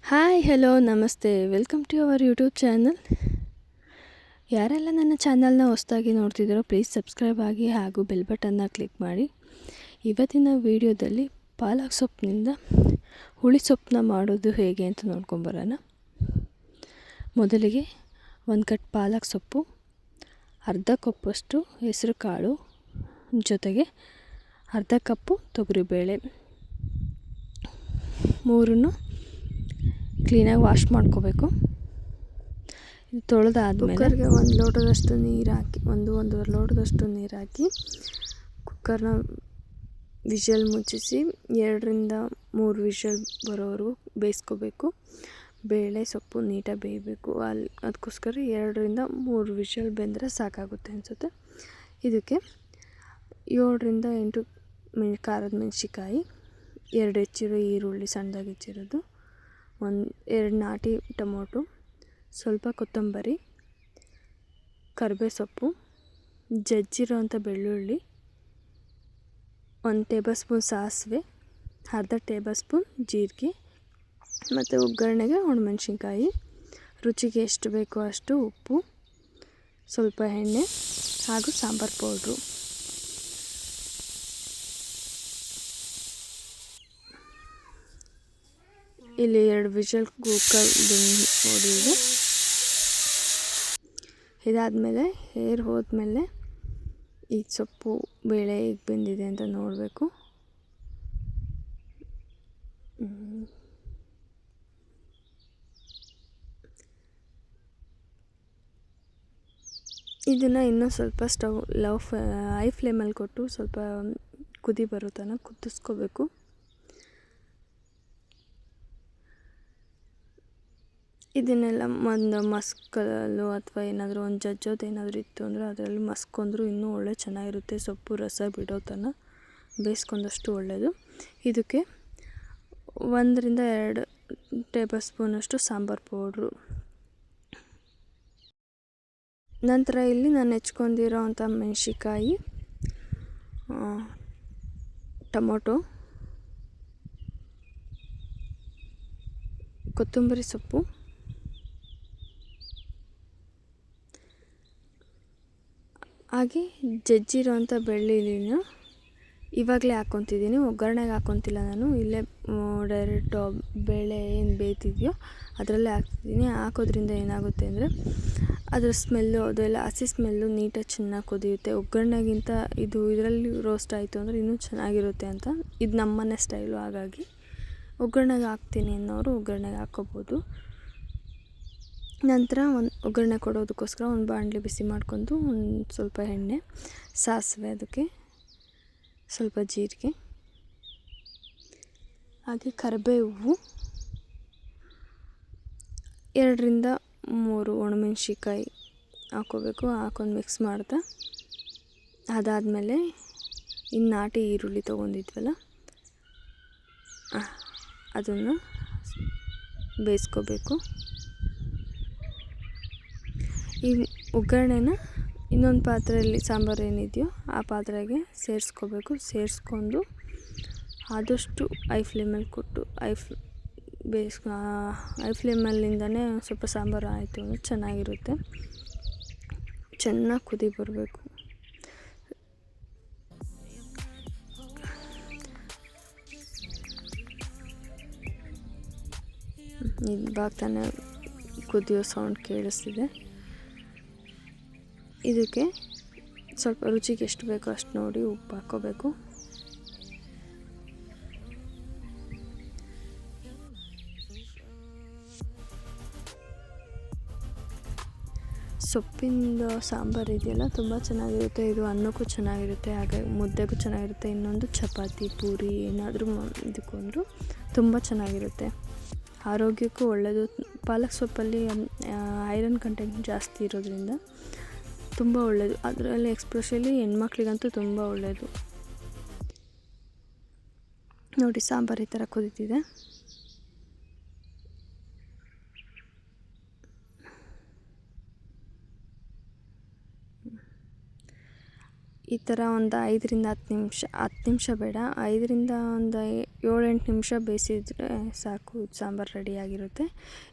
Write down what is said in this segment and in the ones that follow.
Hi hello ನಮಸ್ತೆ welcome to our YouTube channel. ಯಾರೆಲ್ಲ ನನ್ನ ಚಾನಲ್ನ ಹೊಸದಾಗಿ ನೋಡ್ತಿದ್ದಾರೋ ಪ್ಲೀಸ್ ಸಬ್ಸ್ಕ್ರೈಬ್ ಆಗಿ ಹಾಗೂ ಬೆಲ್ ಬಟನ್ನ ಕ್ಲಿಕ್ ಮಾಡಿ. ಇವತ್ತಿನ ವಿಡಿಯೋದಲ್ಲಿ ಪಾಲಕ್ ಸೊಪ್ಪಿನಿಂದ ಹುಳಿ ಸೊಪ್ಪನ್ನ ಮಾಡೋದು ಹೇಗೆ ಅಂತ ನೋಡ್ಕೊಂಬರೋಣ. ಮೊದಲಿಗೆ ಒಂದು ಕಟ್ ಪಾಲಕ್ ಸೊಪ್ಪು, ಅರ್ಧ ಕಪ್ಪಷ್ಟು ಹೆಸರು ಕಾಳು, ಜೊತೆಗೆ ಅರ್ಧ ಕಪ್ಪು ತೊಗರಿಬೇಳೆ, ಮೂರನ್ನು ಕ್ಲೀನಾಗಿ ವಾಶ್ ಮಾಡ್ಕೋಬೇಕು. ಇದು ತೊಳೆದಾದ್ಮೇಲೆ ಕುಕ್ಕರ್ಗೆ ಒಂದು ಲೋಟದಷ್ಟು ನೀರು ಹಾಕಿ ಒಂದೂವರೆ ಲೋಟದಷ್ಟು ನೀರು ಹಾಕಿ ಕುಕ್ಕರ್ನ ವಿಷಲ್ ಮುಚ್ಚಿಸಿ 2-3 ವಿಷಲ್ ಬರೋವರೆಗೂ ಬೇಯಿಸ್ಕೋಬೇಕು. ಬೇಳೆ ಸೊಪ್ಪು ನೀಟಾಗಿ ಬೇಯಬೇಕು. ಅದಕ್ಕೋಸ್ಕರ 2-3 ವಿಷಲ್ ಬೆಂದರೆ ಸಾಕಾಗುತ್ತೆ ಅನಿಸುತ್ತೆ. ಇದಕ್ಕೆ 7-8 ಖಾರದ ಮೆಣಸಿಕಾಯಿ, 2 ಹೆಚ್ಚಿರೋ ಈರುಳ್ಳಿ ಸಣ್ಣದಾಗಿ ಹೆಚ್ಚಿರೋದು, 2 ನಾಟಿ ಟೊಮೊಟೊ, ಸ್ವಲ್ಪ ಕೊತ್ತಂಬರಿ, ಕರಿಬೇವು ಸೊಪ್ಪು, ಜಜ್ಜಿರೋ ಅಂಥ ಬೆಳ್ಳುಳ್ಳಿ, 1 ಟೇಬಲ್ ಸ್ಪೂನ್ ಸಾಸಿವೆ, ಅರ್ಧ ಟೇಬಲ್ ಸ್ಪೂನ್ ಜೀರಿಗೆ ಮತ್ತು ಒಗ್ಗರಣೆಗೆ ಒಣಮೆಣಸಿನ್ಕಾಯಿ, ರುಚಿಗೆ ಎಷ್ಟು ಬೇಕೋ ಅಷ್ಟು ಉಪ್ಪು, ಸ್ವಲ್ಪ ಎಣ್ಣೆ ಹಾಗೂ ಸಾಂಬಾರು ಪೌಡ್ರು. ಇಲ್ಲಿ 2 ವಿಷಲ್ ಕುಕ್ಕರ್ ಹೊಡೆಯೋದು. ಇದಾದಮೇಲೆ ಏರ್ ಹೋದ್ಮೇಲೆ ಈ ಸೊಪ್ಪು ಬೇಳೆ ಹೇಗೆ ಬೆಂದಿದೆ ಅಂತ ನೋಡಬೇಕು. ಇದನ್ನು ಇನ್ನೂ ಸ್ವಲ್ಪ ಹೈ ಫ್ಲೇಮಲ್ಲಿ ಕೊಟ್ಟು ಸ್ವಲ್ಪ ಕುದಿ ಬರೋ ತನಕ ಕುದಿಸ್ಕೋಬೇಕು. ಇದನ್ನೆಲ್ಲ ಒಂದು ಮಸ್ಕಲ್ಲು ಅಥವಾ ಏನಾದರೂ ಒಂದು ಜಜ್ಜೋದು ಏನಾದರೂ ಇತ್ತು ಅಂದರೆ ಅದರಲ್ಲಿ ಮಸ್ಕೊಂಡ್ರೂ ಇನ್ನೂ ಒಳ್ಳೆ ಚೆನ್ನಾಗಿರುತ್ತೆ. ಸೊಪ್ಪು ರಸ ಬಿಡೋ ತನಕ ಬೇಯಿಸ್ಕೊಂಡಷ್ಟು ಒಳ್ಳೆಯದು. ಇದಕ್ಕೆ 1-2 ಟೇಬಲ್ ಸ್ಪೂನಷ್ಟು ಸಾಂಬಾರು ಪೌಡ್ರು. ನಂತರ ಇಲ್ಲಿ ನಾನು ಹೆಚ್ಕೊಂಡಿರೋ ಅಂಥ ಮೆಣಸಿಕಾಯಿ, ಟೊಮೊಟೊ, ಕೊತ್ತಂಬರಿ ಸೊಪ್ಪು, ಹಾಗೆ ಜಜ್ಜಿರೋ ಅಂಥ ಬೆಳ್ಳುಳ್ಳಿನ ಇವಾಗಲೇ ಹಾಕ್ಕೊತಿದ್ದೀನಿ. ಒಗ್ಗರಣೆಗೆ ಹಾಕ್ಕೊತಿಲ್ಲ ನಾನು, ಇಲ್ಲೇ ಡೈರೆಕ್ಟು ಬೇಳೆ ಏನು ಬೇಯ್ತಿದೆಯೋ ಅದರಲ್ಲೇ ಹಾಕ್ತಿದ್ದೀನಿ. ಹಾಕೋದ್ರಿಂದ ಏನಾಗುತ್ತೆ ಅಂದರೆ ಅದರ ಸ್ಮೆಲ್ಲು, ಅದೆಲ್ಲ ಹಸಿ ಸ್ಮೆಲ್ಲು ನೀಟಾಗಿ ಚೆನ್ನಾಗಿ ಕುದಿಯುತ್ತೆ. ಒಗ್ಗರಣೆಗಿಂತ ಇದರಲ್ಲಿ ರೋಸ್ಟ್ ಆಯಿತು ಅಂದರೆ ಇನ್ನೂ ಚೆನ್ನಾಗಿರುತ್ತೆ ಅಂತ. ಇದು ನಮ್ಮನೆ ಸ್ಟೈಲು, ಹಾಗಾಗಿ ಒಗ್ಗರಣೆಗೆ ಹಾಕ್ತೀನಿ ಅನ್ನೋರು ಒಗ್ಗರಣೆಗೆ ಹಾಕ್ಕೋಬೋದು. ನಂತರ ಒಗ್ಗರಣೆ ಕೊಡೋದಕ್ಕೋಸ್ಕರ ಒಂದು ಬಾಣಲೆ ಬಿಸಿ ಮಾಡ್ಕೊಂಡು ಸ್ವಲ್ಪ ಎಣ್ಣೆ, ಸಾಸಿವೆ, ಅದಕ್ಕೆ ಸ್ವಲ್ಪ ಜೀರಿಗೆ, ಹಾಗೆ ಕರಿಬೇವು, 2-3 ಒಣಮೆಣ್ಸಿಕಾಯಿ ಹಾಕ್ಕೋಬೇಕು. ಹಾಕೊಂಡು ಮಿಕ್ಸ್ ಮಾಡ್ತಾ ಅದಾದಮೇಲೆ ಇನ್ನು ನಾಟಿ ಈರುಳ್ಳಿ ತೊಗೊಂಡಿದ್ವಲ್ಲ ಅದನ್ನು ಬೇಯಿಸ್ಕೋಬೇಕು. ಈ ಒಗ್ಗರಣೆನ ಇನ್ನೊಂದು ಪಾತ್ರೆಯಲ್ಲಿ ಸಾಂಬಾರು ಏನಿದೆಯೋ ಆ ಪಾತ್ರೆಗೆ ಸೇರಿಸ್ಕೋಬೇಕು. ಸೇರಿಸ್ಕೊಂಡು ಆದಷ್ಟು ಹೈ ಫ್ಲೇಮಲ್ಲಿ ಕೊಟ್ಟು ಹೈ ಫ್ಲೇಮಲ್ಲಿಂದನೇ ಸ್ವಲ್ಪ ಸಾಂಬಾರು ಆಯಿತು ಅಂದರೆ ಚೆನ್ನಾಗಿರುತ್ತೆ. ಚೆನ್ನಾಗಿ ಕುದಿ ಬರಬೇಕು. ಇವಾಗ ತಾನೇ ಕುದಿಯೋ ಸೌಂಡ್ ಕೇಳಿಸ್ತಿದೆ. ಇದಕ್ಕೆ ಸ್ವಲ್ಪ ರುಚಿಗೆ ಎಷ್ಟು ಬೇಕೋ ಅಷ್ಟು ನೋಡಿ ಉಪ್ಪು ಹಾಕ್ಕೋಬೇಕು. ಸೊಪ್ಪಿಂದ ಸಾಂಬಾರು ಇದೆಯಲ್ಲ ತುಂಬ ಚೆನ್ನಾಗಿರುತ್ತೆ. ಇದು ಅನ್ನಕ್ಕೂ ಚೆನ್ನಾಗಿರುತ್ತೆ, ಹಾಗೆ ಮುದ್ದೆಗೂ ಚೆನ್ನಾಗಿರುತ್ತೆ. ಇನ್ನೊಂದು ಚಪಾತಿ, ಪೂರಿ ಏನಾದರೂ ಇದಕ್ಕೊಂದು ತುಂಬ ಚೆನ್ನಾಗಿರುತ್ತೆ. ಆರೋಗ್ಯಕ್ಕೂ ಒಳ್ಳೆಯದು. ಪಾಲಕ್ ಸೊಪ್ಪಲ್ಲಿ ಐರನ್ ಕಂಟೆಂಟ್ ಜಾಸ್ತಿ ಇರೋದ್ರಿಂದ ತುಂಬ ಒಳ್ಳೆಯದು. ಅದರಲ್ಲಿ ಎಕ್ಸ್ಪೆಷಲಿ ಹೆಣ್ಮಕ್ಳಿಗಂತೂ ತುಂಬ ಒಳ್ಳೆಯದು. ನೋಡಿ, ಸಾಂಬಾರು ಈ ಥರ ಕುದೀತಿದೆ. ಈ ಥರ ಒಂದು 5ರಿಂದ 10 ನಿಮಿಷ ಬೇಡ, 5ರಿಂದ ಒಂದು 7-8 ನಿಮಿಷ ಬೇಯಿಸಿದ್ರೆ ಸಾಕು. ಇದು ಸಾಂಬಾರು ರೆಡಿಯಾಗಿರುತ್ತೆ.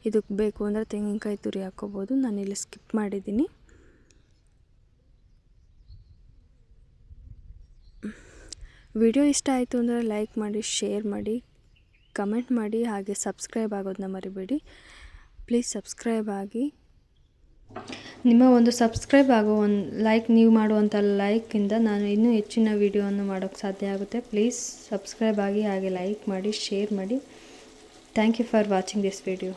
ಇದಕ್ಕೆ ಬೇಕು ಅಂದರೆ ತೆಂಗಿನಕಾಯಿ ತುರಿ ಹಾಕ್ಕೋಬೋದು. ನಾನಿಲ್ಲಿ ಸ್ಕಿಪ್ ಮಾಡಿದ್ದೀನಿ. ವಿಡಿಯೋ ಇಷ್ಟ ಆಯಿತು ಅಂದರೆ ಲೈಕ್ ಮಾಡಿ, ಶೇರ್ ಮಾಡಿ, ಕಮೆಂಟ್ ಮಾಡಿ, ಹಾಗೆ ಸಬ್ಸ್ಕ್ರೈಬ್ ಆಗೋದನ್ನ ಮರಿಬೇಡಿ. ಪ್ಲೀಸ್ ಸಬ್ಸ್ಕ್ರೈಬ್ ಆಗಿ. ನಿಮ್ಮ ಒಂದು ಸಬ್ಸ್ಕ್ರೈಬ್ ಆಗೋ ನೀವು ಮಾಡುವಂಥ ಲೈಕಿಂದ ನಾನು ಇನ್ನೂ ಹೆಚ್ಚಿನ ವಿಡಿಯೋವನ್ನು ಮಾಡೋಕ್ಕೆ ಸಾಧ್ಯ ಆಗುತ್ತೆ. ಪ್ಲೀಸ್ ಸಬ್ಸ್ಕ್ರೈಬ್ ಆಗಿ, ಹಾಗೆ ಲೈಕ್ ಮಾಡಿ, ಶೇರ್ ಮಾಡಿ. Thank you for watching this video.